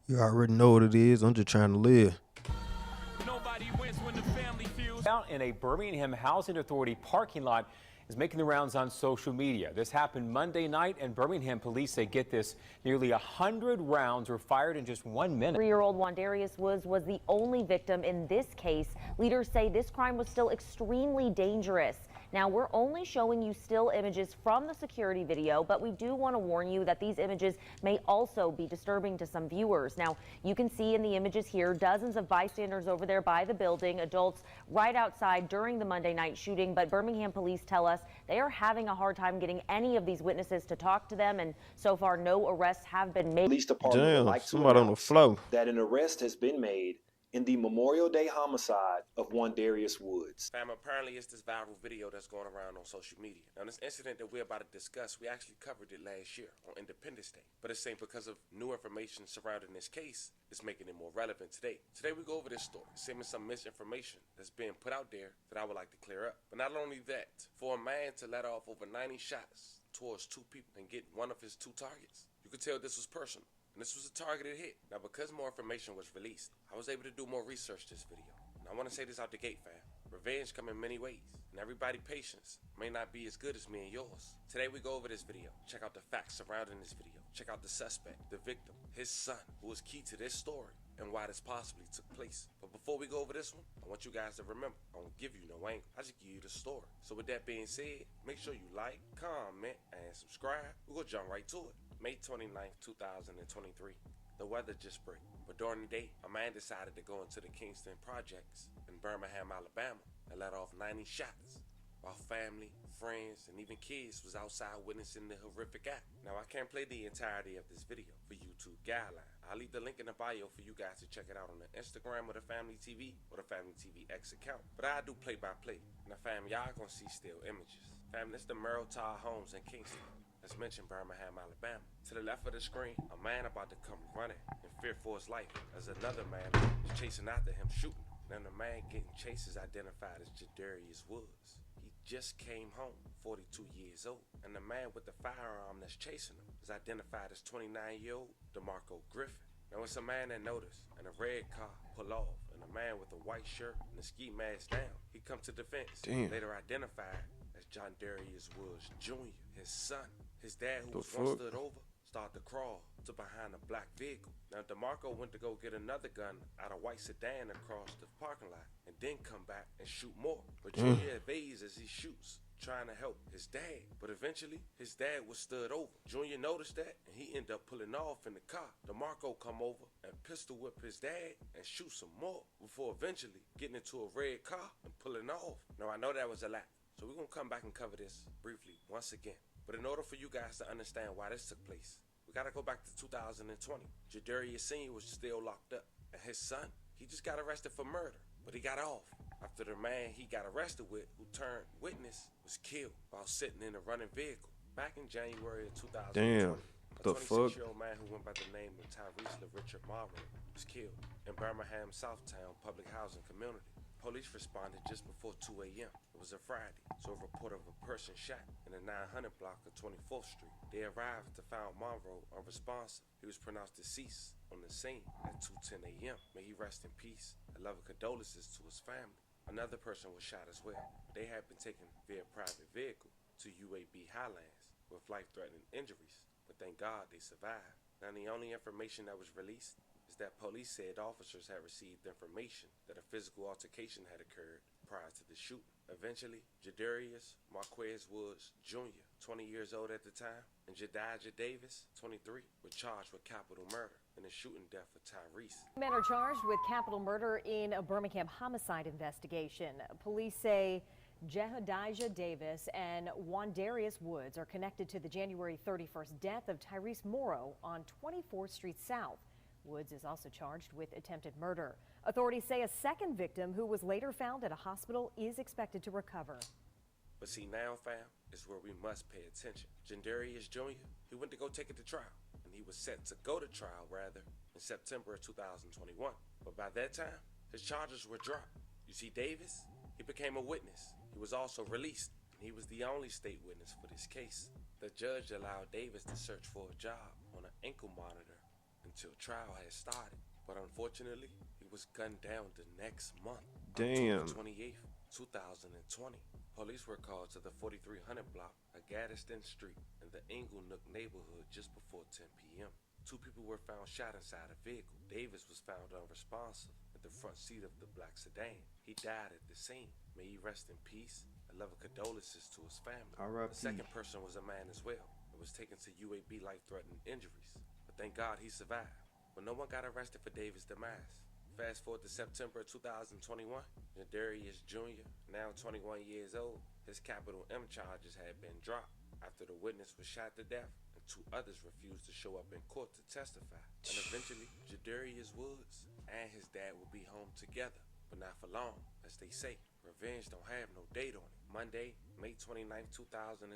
You already know what it is. I'm just trying to live. Nobody wins when the family feels. Out in a Birmingham Housing Authority parking lot is making the rounds on social media. This happened Monday night, and Birmingham police say, get this, nearly 100 rounds were fired in just 1 minute. 3-year-old Wandarius Woods was the only victim in this case. Leaders say this crime was still extremely dangerous. Now, we're only showing you still images from the security video, but we do want to warn you that these images may also be disturbing to some viewers. Now, you can see in the images here dozens of bystanders over there by the building, adults right outside during the Monday night shooting, but Birmingham police tell us they are having a hard time getting any of these witnesses to talk to them, and so far no arrests have been made. Police department would Damn, like to somebody on the announce flow. that an arrest has been made in the Memorial Day homicide of Wandarius Woods. Fam, apparently it's this viral video that's going around on social media. Now, this incident that we're about to discuss, we actually covered it last year on Independence Day. But it's saying because of new information surrounding this case, it's making it more relevant today. Today we go over this story, seeming some misinformation that's being put out there that I would like to clear up. But not only that, for a man to let off over 90 shots towards 2 people and get one of his 2 targets, you could tell this was personal. And this was a targeted hit. Now, because more information was released, I was able to do more research this video. And I want to say this out the gate, fam. Revenge come in many ways, and everybody's patience may not be as good as me and yours. Today we go over this video. Check out the facts surrounding this video. Check out the suspect, the victim, his son, who was key to this story and why this possibly took place. But before we go over this one, I want you guys to remember, I don't give you no angle. I just give you the story. So with that being said, make sure you like, comment, and subscribe. We're going to jump right to it. May 29th, 2023. The weather just break, but during the day, a man decided to go into the Kingston projects in Birmingham, Alabama, and let off 90 shots, while family, friends, and even kids was outside witnessing the horrific act. Now, I can't play the entirety of this video for YouTube guideline. I'll leave the link in the bio for you guys to check it out on the Instagram of the Family TV or the Family TV X account. But I do play-by-play. Now, fam, y'all gonna see still images. Fam, this the Merrill Tower Homes in Kingston. Let's mention Birmingham, Alabama. To the left of the screen, a man about to come running in fear for his life as another man is chasing after him shooting. Now the man getting chased is identified as Jadarius Woods. He just came home, 42 years old. And the man with the firearm that's chasing him is identified as 29-year-old DeMarco Griffin. Now it's a man that noticed and a red car pull off and a man with a white shirt and a ski mask down. He come to defense, later identified as John Darius Woods Jr., his son. His dad, who was once stood over, started to crawl to behind a black vehicle. Now, DeMarco went to go get another gun out of white sedan across the parking lot and then come back and shoot more. But Junior evades as he shoots, trying to help his dad. But eventually, his dad was stood over. Junior noticed that, and he ended up pulling off in the car. DeMarco come over and pistol whip his dad and shoot some more before eventually getting into a red car and pulling off. Now, I know that was a lot, so we're going to come back and cover this briefly once again. But in order for you guys to understand why this took place, we gotta go back to 2020. Jadarius Sr. was still locked up, and his son, he just got arrested for murder, but he got off after the man he got arrested with, who turned witness, was killed while sitting in a running vehicle back in January of 2020. Damn, the fuck? A 26-year-old man who went by the name of Tyrese Richard Morrow was killed in Birmingham Southtown public housing community. Police responded just before 2 a.m. It was a Friday, so a report of a person shot in the 900 block of 24th Street. They arrived to find Monroe unresponsive. He was pronounced deceased on the scene at 2:10 a.m. May he rest in peace. And love and condolences to his family. Another person was shot as well. They had been taken via private vehicle to UAB Highlands with life-threatening injuries, but thank God they survived. Now, the only information that was released is that police said officers had received information that a physical altercation had occurred prior to the shooting. Eventually, Jadarius Marquez Woods Jr., 20 years old at the time, and Jadijah Davis, 23, were charged with capital murder in the shooting death of Tyrese. Men are charged with capital murder in a Birmingham homicide investigation. Police say Jehudijah Davis and Wandarius Woods are connected to the January 31st death of Tyrese Morrow on 24th Street South. Woods is also charged with attempted murder. Authorities say a second victim, who was later found at a hospital, is expected to recover. But see, now, fam, is where we must pay attention. Jadarius Jr., he went to go take it to trial, and he was set to go to trial, rather, in September of 2021. But by that time, his charges were dropped. You see, Davis, he became a witness. He was also released, and he was the only state witness for this case. The judge allowed Davis to search for a job on an ankle monitor until trial had started. But unfortunately, he was gunned down the next month. Damn. On 28th, 2020. Police were called to the 4300 block of Gaddiston Street in the Inglenook neighborhood just before 10 p.m. 2 people were found shot inside a vehicle. Davis was found unresponsive at the front seat of the black sedan. He died at the scene. May he rest in peace. A level of condolences to his family. R.I.P. The second person was a man as well. It was taken to UAB life-threatening injuries. But thank God he survived. But no one got arrested for Davis' demise. Fast forward to September 2021, Jadarius Jr., now 21 years old, his capital M charges had been dropped after the witness was shot to death and 2 others refused to show up in court to testify. And eventually, Jadarius Woods and his dad will be home together, but not for long, as they say. Revenge don't have no date on it. Monday, May 29, 2023,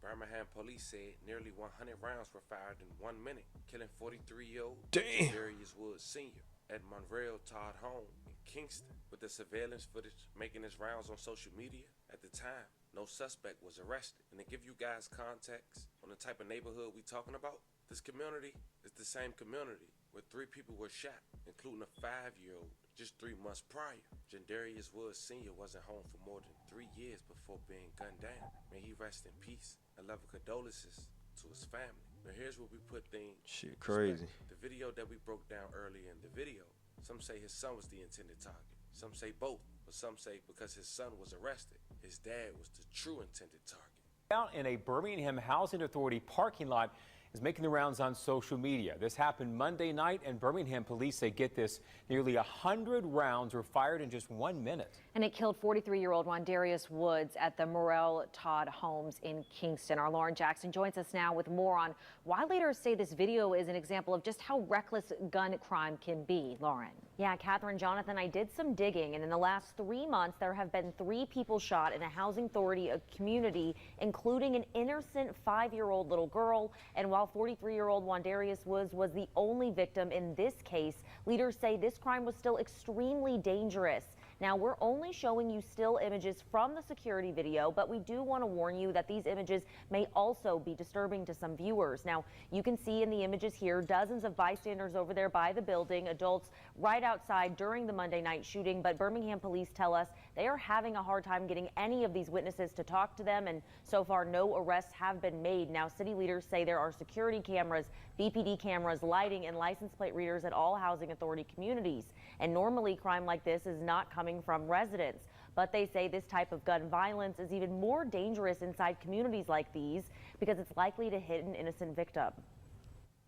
Birmingham police said nearly 100 rounds were fired in 1 minute, killing 43-year-old Jadarius Woods Sr. at Monreal Todd home in Kingston. With the surveillance footage making its rounds on social media at the time, no suspect was arrested. And to give you guys context on the type of neighborhood we talking about, this community is the same community where 3 people were shot, including a 5-year-old just 3 months prior. Jadarius Woods Sr. wasn't home for more than 3 years before being gunned down. May he rest in peace. A level of condolences to his family. Now here's where we put things Shit crazy. The video that we broke down earlier in the video, some say his son was the intended target. Some say both, but some say because his son was arrested, his dad was the true intended target. Out in a Birmingham Housing Authority parking lot is making the rounds on social media. This happened Monday night, and Birmingham police say, get this, nearly 100 rounds were fired in just 1 minute. And it killed 43-year-old Wandarius Woods at the Morrell Todd homes in Kingston. Our Lauren Jackson joins us now with more on why leaders say this video is an example of just how reckless gun crime can be. Lauren. Yeah, Catherine, Jonathan, I did some digging, and in the last 3 months, there have been 3 people shot in a housing authority community, including an innocent 5-year-old little girl. And while 43-year-old Wandarius Woods was the only victim in this case, leaders say this crime was still extremely dangerous. Now, we're only showing you still images from the security video, but we do want to warn you that these images may also be disturbing to some viewers. Now, you can see in the images here dozens of bystanders over there by the building, adults right outside during the Monday night shooting, but Birmingham police tell us they are having a hard time getting any of these witnesses to talk to them, and so far no arrests have been made. Now, city leaders say there are security cameras, BPD cameras, lighting, and license plate readers at all housing authority communities, and normally crime like this is not coming from residents. But they say this type of gun violence is even more dangerous inside communities like these because it's likely to hit an innocent victim.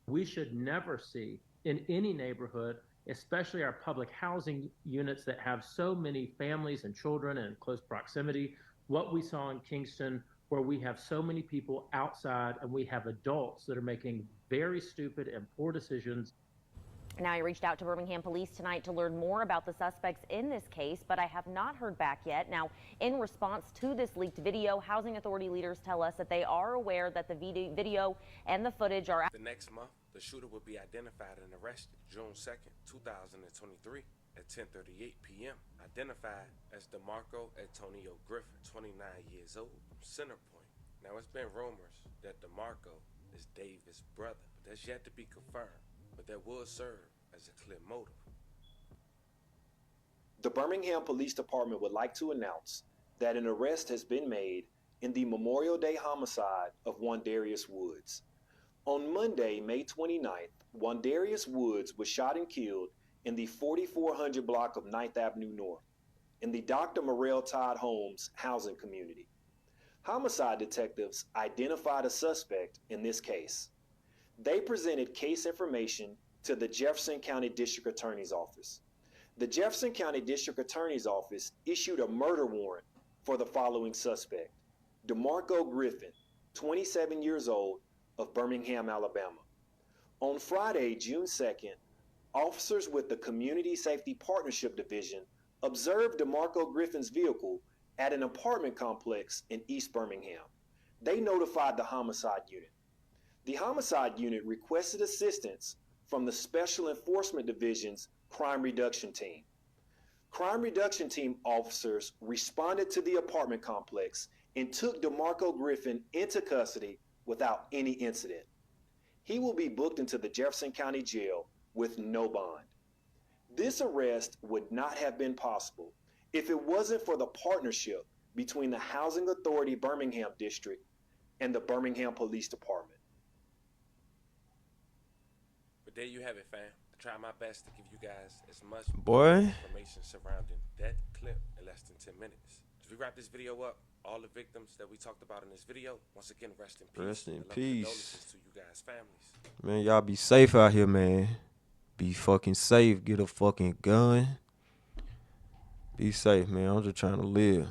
We should never see in any neighborhood, especially our public housing units that have so many families and children in close proximity, what we saw in Kingston, where we have so many people outside and we have adults that are making very stupid and poor decisions. Now, I reached out to Birmingham police tonight to learn more about the suspects in this case, but I have not heard back yet. Now, in response to this leaked video, housing authority leaders tell us that they are aware that the video and the footage are... The next month, the shooter will be identified and arrested June 2nd, 2023 at 10:38 p.m. Identified as DeMarco Antonio Griffin, 29 years old, from Centerpoint. Now, it's been rumors that DeMarco is Davis' brother, but that's yet to be confirmed. But that will serve as a clear motive. The Birmingham Police Department would like to announce that an arrest has been made in the Memorial Day homicide of Wandarius Woods. On Monday, May 29th, Wandarius Woods was shot and killed in the 4400 block of 9th Avenue North in the Dr. Morrell Todd Homes housing community. Homicide detectives identified a suspect in this case. They presented case information to the Jefferson County District Attorney's Office. The Jefferson County District Attorney's Office issued a murder warrant for the following suspect: DeMarco Griffin, 27 years old, of Birmingham, Alabama. On Friday, June 2nd, officers with the Community Safety Partnership Division observed DeMarco Griffin's vehicle at an apartment complex in East Birmingham. They notified the homicide unit. The homicide unit requested assistance from the Special Enforcement Division's Crime Reduction Team. Crime Reduction Team officers responded to the apartment complex and took DeMarco Griffin into custody without any incident. he will be booked into the Jefferson County Jail with no bond. This arrest would not have been possible if it wasn't for the partnership between the Housing Authority Birmingham District and the Birmingham Police Department. But there you have it, fam. I try my best to give you guys as much information surrounding that clip in less than 10 minutes. As we wrap this video up, all the victims that we talked about in this video, once again, rest in peace. Rest in and peace. condolences to you guys' families. Man, y'all be safe out here, man. Be fucking safe. Get a fucking gun. Be safe, man. I'm just trying to live.